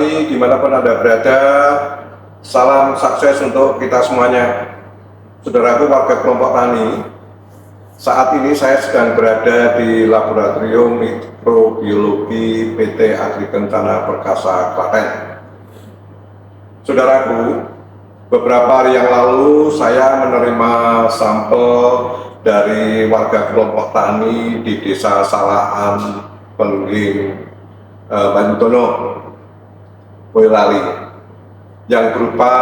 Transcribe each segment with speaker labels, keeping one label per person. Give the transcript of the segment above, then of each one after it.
Speaker 1: Tani dimanapun Anda berada, salam sukses untuk kita semuanya. Saudaraku warga kelompok tani, saat ini saya sedang berada di Laboratorium Mikrobiologi PT Agri Kencana Perkasa Klaten. Saudaraku, beberapa hari yang lalu saya menerima sampel dari warga kelompok tani di Desa Salahan, Pengging, Banyutono, Boyolali, yang berupa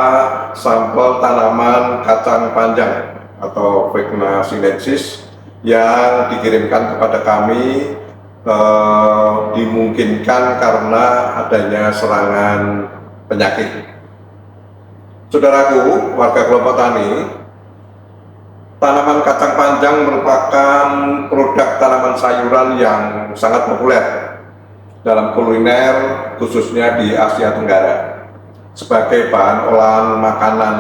Speaker 1: sampel tanaman kacang panjang atau Vigna sinensis yang dikirimkan kepada kami, dimungkinkan karena adanya serangan penyakit. Saudaraku, warga kelompok tani, tanaman kacang panjang merupakan produk tanaman sayuran yang sangat populer dalam kuliner, khususnya di Asia Tenggara, sebagai bahan olahan makanan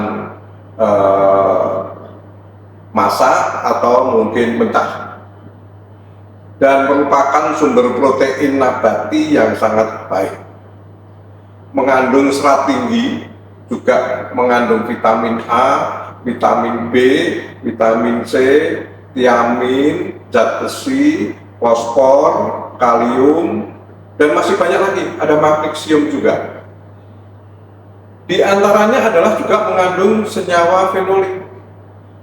Speaker 1: masak atau mungkin mentah, dan merupakan sumber protein nabati yang sangat baik, mengandung serat tinggi, juga mengandung vitamin A, vitamin B, vitamin C, tiamin, zat besi, fosfor, kalium, dan masih banyak lagi, ada magnesium juga. Di antaranya adalah juga mengandung senyawa fenolik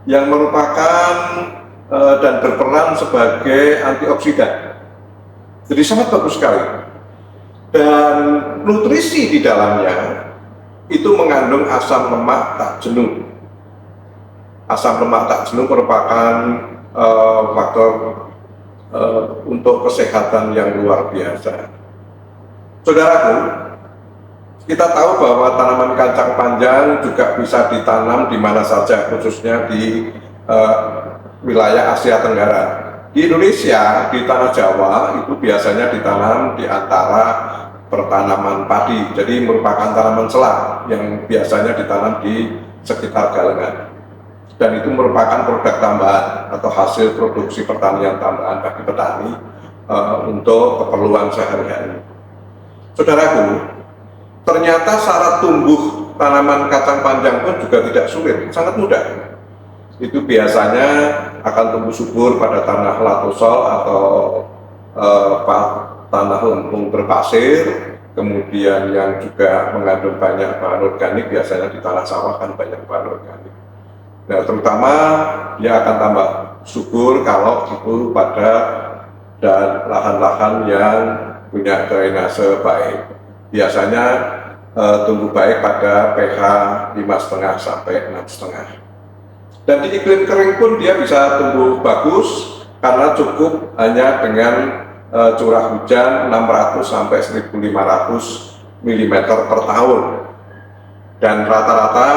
Speaker 1: yang merupakan dan berperan sebagai antioksidan. Jadi sangat bagus sekali. Dan nutrisi di dalamnya itu mengandung asam lemak tak jenuh. Asam lemak tak jenuh merupakan faktor untuk kesehatan yang luar biasa. Saudaraku, kita tahu bahwa tanaman kacang panjang juga bisa ditanam di mana saja, khususnya di wilayah Asia Tenggara. Di Indonesia, di tanah Jawa, itu biasanya ditanam di antara pertanaman padi, jadi merupakan tanaman selah yang biasanya ditanam di sekitar galengan. Dan itu merupakan produk tambahan atau hasil produksi pertanian tambahan bagi petani untuk keperluan sehari-hari. Saudaraku, ternyata syarat tumbuh tanaman kacang panjang pun juga tidak sulit, sangat mudah. Itu biasanya akan tumbuh subur pada tanah latosol atau tanah lempung berpasir, kemudian yang juga mengandung banyak bahan organik, biasanya di tanah sawah kan banyak bahan organik. Nah, terutama dia akan tambah subur kalau itu pada dan lahan-lahan yang punya drainase baik. Biasanya tumbuh baik pada pH 5,5 sampai 6,5. Dan di iklim kering pun dia bisa tumbuh bagus karena cukup hanya dengan curah hujan 600 sampai 1.500 mm per tahun. Dan rata-rata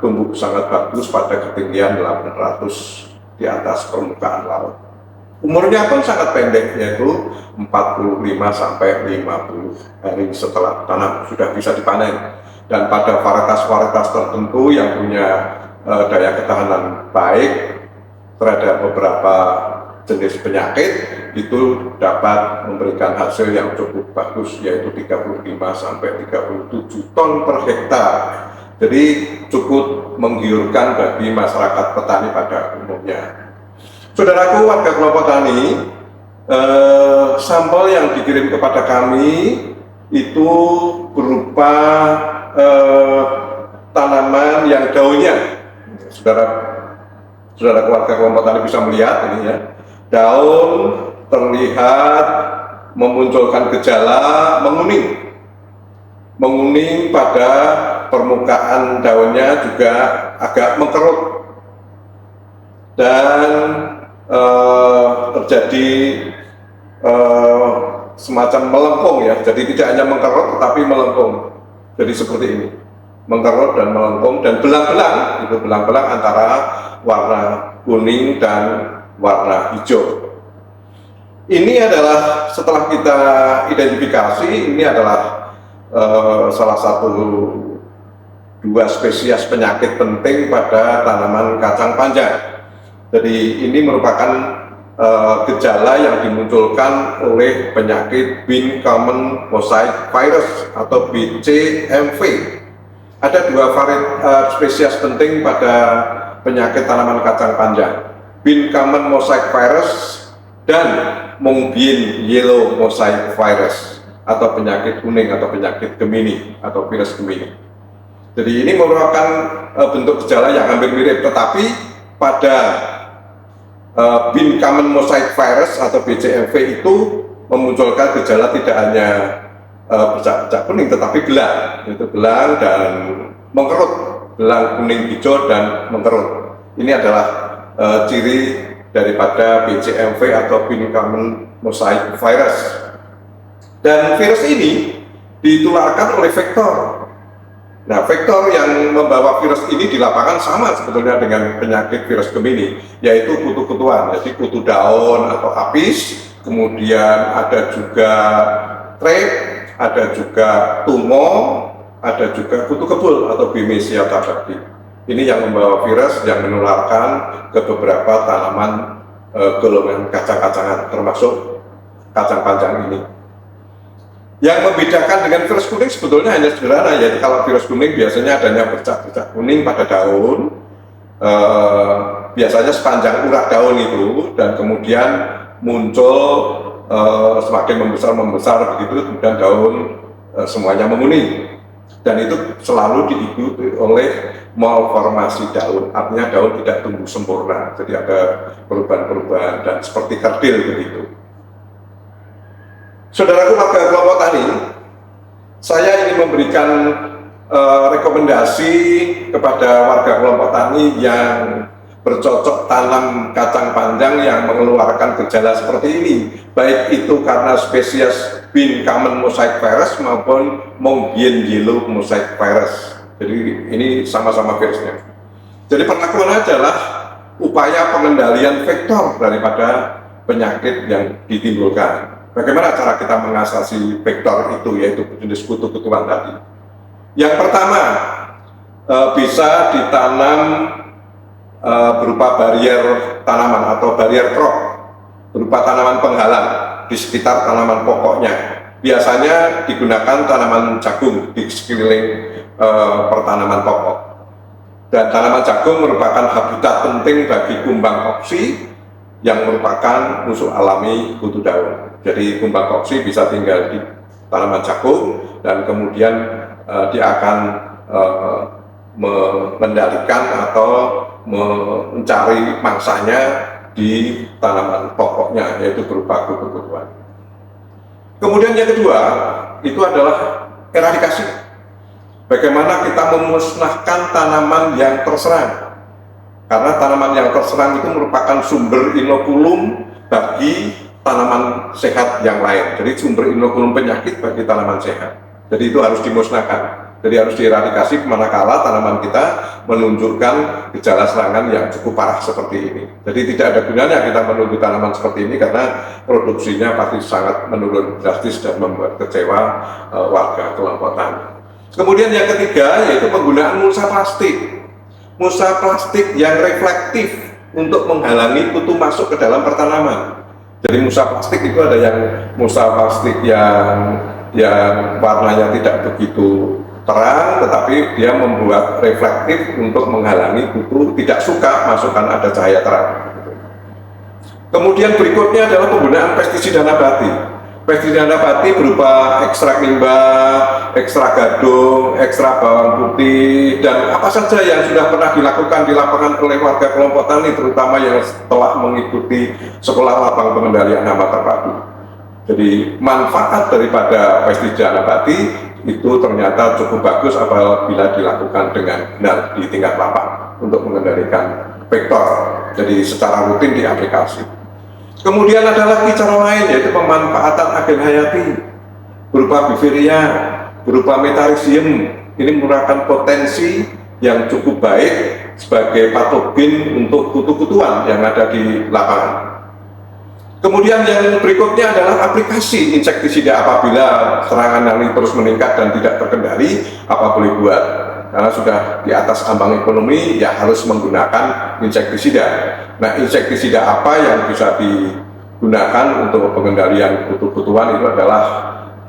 Speaker 1: tumbuh sangat bagus pada ketinggian 800 di atas permukaan laut. Umurnya pun sangat pendek, yaitu 45 sampai 50 hari setelah tanam sudah bisa dipanen. Dan pada varietas-varietas tertentu yang punya daya ketahanan baik terhadap beberapa jenis penyakit, itu dapat memberikan hasil yang cukup bagus, yaitu 35 sampai 37 ton per hektar. Jadi cukup menggiurkan bagi masyarakat petani pada umumnya. Saudaraku warga kelompok tani, sampel yang dikirim kepada kami itu berupa tanaman yang daunnya, saudara warga kelompok tani bisa melihat ini ya, daun terlihat memunculkan gejala menguning pada permukaan daunnya, juga agak mengkerut dan terjadi semacam melengkung ya. Jadi tidak hanya mengkerut tetapi melengkung. Jadi seperti ini, mengkerut dan melengkung dan belang-belang, itu belang-belang antara warna kuning dan warna hijau. Ini adalah setelah kita identifikasi, ini adalah salah satu dua spesies penyakit penting pada tanaman kacang panjang. Jadi ini merupakan gejala yang dimunculkan oleh penyakit Bean Common Mosaic Virus atau BCMV. Ada dua spesies penting pada penyakit tanaman kacang panjang, Bean Common Mosaic Virus dan Mung Bean Yellow Mosaic Virus atau penyakit kuning atau penyakit Gemini atau virus Gemini. Jadi ini merupakan bentuk gejala yang hampir mirip, tetapi pada Bean Common Mosaic Virus atau BCMV itu memunculkan gejala tidak hanya bercak-bercak kuning tetapi belang, yaitu belang dan mengkerut, belang kuning hijau dan mengkerut. Ini adalah ciri daripada BCMV atau Bean Common Mosaic Virus. Dan virus ini ditularkan oleh vektor. Nah, vektor yang membawa virus ini di lapangan sama sebetulnya dengan penyakit virus Gemini, yaitu kutu-kutuan, jadi kutu daun atau apis, kemudian ada juga trep, ada juga tumo, ada juga kutu kebul atau Bemisia tabaki. Ini yang membawa virus yang menularkan ke beberapa tanaman golongan kacang-kacangan, termasuk kacang panjang ini. Yang membedakan dengan virus kuning sebetulnya hanya sederhana, yaitu kalau virus kuning biasanya adanya bercak-bercak kuning pada daun, biasanya sepanjang urat daun itu, dan kemudian muncul semakin membesar begitu, kemudian daun semuanya menguning, dan itu selalu diikuti oleh malformasi daun, artinya daun tidak tumbuh sempurna, jadi ada perubahan-perubahan dan seperti kerdil begitu. Saudaraku warga kelompok tani, saya ingin memberikan rekomendasi kepada warga kelompok tani yang bercocok tanam kacang panjang yang mengeluarkan gejala seperti ini, baik itu karena spesies Bean Common Mosaic Virus maupun Mung Bean Yellow Mosaic Virus. Jadi ini sama-sama virusnya. Jadi perlakuan adalah upaya pengendalian vektor daripada penyakit yang ditimbulkan. Bagaimana cara kita mengatasi vektor itu, yaitu jenis kutu-kutuan tadi? Yang pertama, bisa ditanam berupa barier tanaman atau barier crop, berupa tanaman penghalang di sekitar tanaman pokoknya. Biasanya digunakan tanaman jagung di sekeliling pertanaman pokok. Dan tanaman jagung merupakan habitat penting bagi kumbang koksi yang merupakan musuh alami kutu daun. Jadi kumbang koksi bisa tinggal di tanaman jagung dan kemudian dia akan mengendalikan atau mencari mangsanya di tanaman pokoknya, yaitu berupa kutu-kutuan. Kemudian yang kedua itu adalah eradikasi. Bagaimana kita memusnahkan tanaman yang terserang, karena tanaman yang terserang itu merupakan sumber inokulum bagi tanaman sehat yang lain. Jadi sumber inokulum penyakit bagi tanaman sehat. Jadi itu harus dimusnahkan. Jadi harus dieradikasi manakala tanaman kita menunjukkan gejala serangan yang cukup parah seperti ini. Jadi tidak ada gunanya kita menunggu tanaman seperti ini karena produksinya pasti sangat menurun drastis dan membuat kecewa warga kelompok tani. Kemudian yang ketiga yaitu penggunaan mulsa plastik. Mulsa plastik yang reflektif untuk menghalangi kutu masuk ke dalam pertanaman. Jadi mulsa plastik itu ada yang mulsa plastik yang warnanya tidak begitu terang, tetapi dia membuat reflektif untuk menghalangi kutu tidak suka masukkan ada cahaya terang. Kemudian berikutnya adalah penggunaan pestisida nabati. Pestisida nabati berupa ekstrak limbah, ekstrak gadung, ekstrak bawang putih, dan apa saja yang sudah pernah dilakukan di lapangan oleh warga kelompok tani, terutama yang telah mengikuti sekolah lapang pengendalian hama terpadu. Jadi manfaat daripada pestisida nabati itu ternyata cukup bagus apabila dilakukan dengan benar di tingkat lapang untuk mengendalikan vektor. Jadi secara rutin diaplikasi. Kemudian ada lagi cara lain, yaitu pemanfaatan agen hayati berupa biveria, berupa metarhizium. Ini merupakan potensi yang cukup baik sebagai patogen untuk kutu-kutuan yang ada di lapangan. Kemudian yang berikutnya adalah aplikasi insektisida apabila serangan ini terus meningkat dan tidak terkendali, apa boleh buat. karena sudah di atas ambang ekonomi, ya harus menggunakan insektisida. Nah, insektisida apa yang bisa digunakan untuk pengendalian kutu-kutuan itu adalah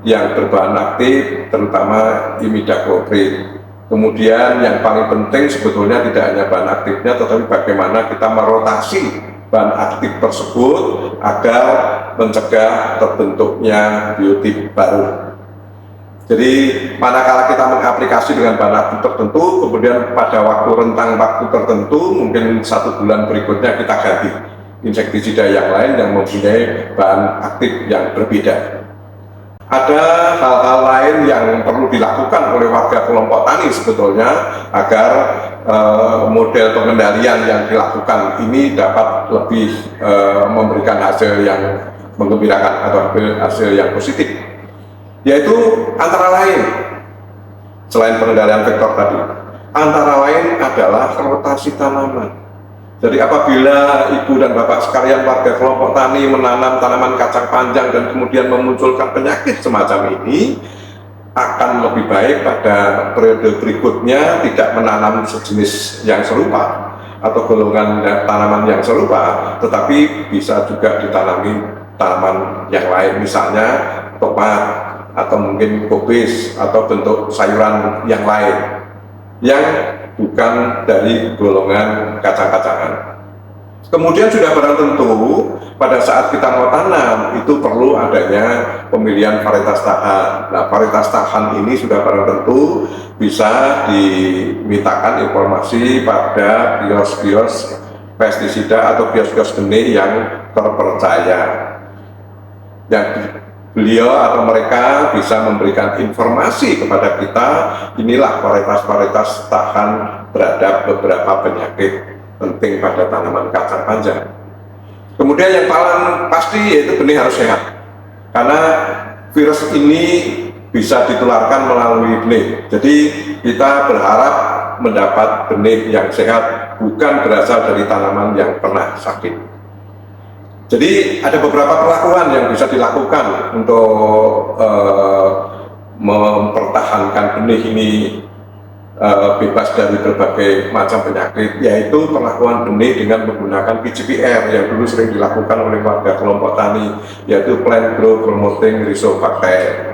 Speaker 1: yang berbahan aktif, terutama imidacloprid. Kemudian yang paling penting sebetulnya tidak hanya bahan aktifnya, tetapi bagaimana kita merotasi bahan aktif tersebut agar mencegah terbentuknya biotip baru. Jadi manakala kita mengaplikasi dengan bahan aktif tertentu, kemudian pada rentang waktu tertentu, mungkin 1 bulan berikutnya kita ganti insektisida yang lain yang mempunyai bahan aktif yang berbeda. Ada hal-hal lain yang perlu dilakukan oleh warga kelompok tani sebetulnya agar model pengendalian yang dilakukan ini dapat lebih memberikan hasil yang menggembirakan atau hasil yang positif, yaitu antara lain, selain pengendalian vektor tadi, antara lain adalah rotasi tanaman. Jadi apabila ibu dan bapak sekalian warga kelompok tani menanam tanaman kacang panjang dan kemudian memunculkan penyakit semacam ini, akan lebih baik pada periode berikutnya tidak menanam sejenis yang serupa atau golongan tanaman yang serupa, tetapi bisa juga ditanami tanaman yang lain, misalnya tomat atau mungkin kubis atau bentuk sayuran yang lain yang bukan dari golongan kacang-kacangan. Kemudian sudah barang tentu pada saat kita mau tanam itu perlu adanya pemilihan varietas tahan. Nah, varietas tahan ini sudah barang tentu bisa dimintakan informasi pada kios-kios pestisida atau kios-kios benih yang terpercaya. Yang beliau atau mereka bisa memberikan informasi kepada kita, inilah varietas-varietas tahan terhadap beberapa penyakit penting pada tanaman kacang panjang. Kemudian yang paling pasti yaitu benih harus sehat, karena virus ini bisa ditularkan melalui benih. Jadi kita berharap mendapat benih yang sehat, bukan berasal dari tanaman yang pernah sakit. Jadi ada beberapa perlakuan yang bisa dilakukan untuk mempertahankan benih ini bebas dari berbagai macam penyakit, yaitu perlakuan benih dengan menggunakan PGPR yang dulu sering dilakukan oleh warga kelompok tani, yaitu Plant Growth Promoting Rhizobacter.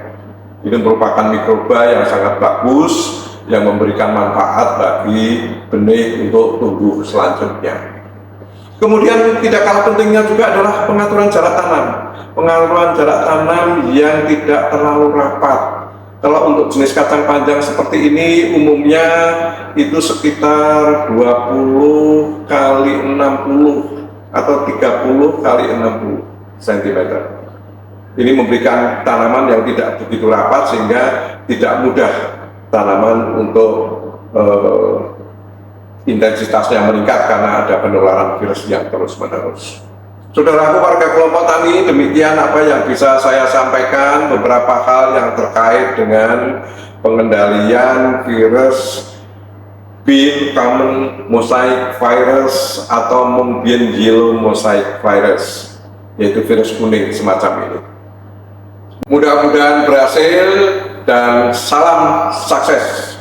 Speaker 1: Ini merupakan mikroba yang sangat bagus yang memberikan manfaat bagi benih untuk tumbuh selanjutnya. Kemudian tidak kalah pentingnya juga adalah pengaturan jarak tanam. Pengaturan jarak tanam yang tidak terlalu rapat. Kalau untuk jenis kacang panjang seperti ini umumnya itu sekitar 20 kali 60 atau 30 kali 60 cm. Ini memberikan tanaman yang tidak begitu rapat sehingga tidak mudah tanaman untuk intensitasnya meningkat karena ada penularan virus yang terus-menerus. Saudaraku warga kelompok tani, demikian apa yang bisa saya sampaikan, beberapa hal yang terkait dengan pengendalian virus Bean Common Mosaic Virus atau Mung-Bean Yellow Mosaic Virus, yaitu virus kuning semacam ini. Mudah-mudahan berhasil dan salam sukses.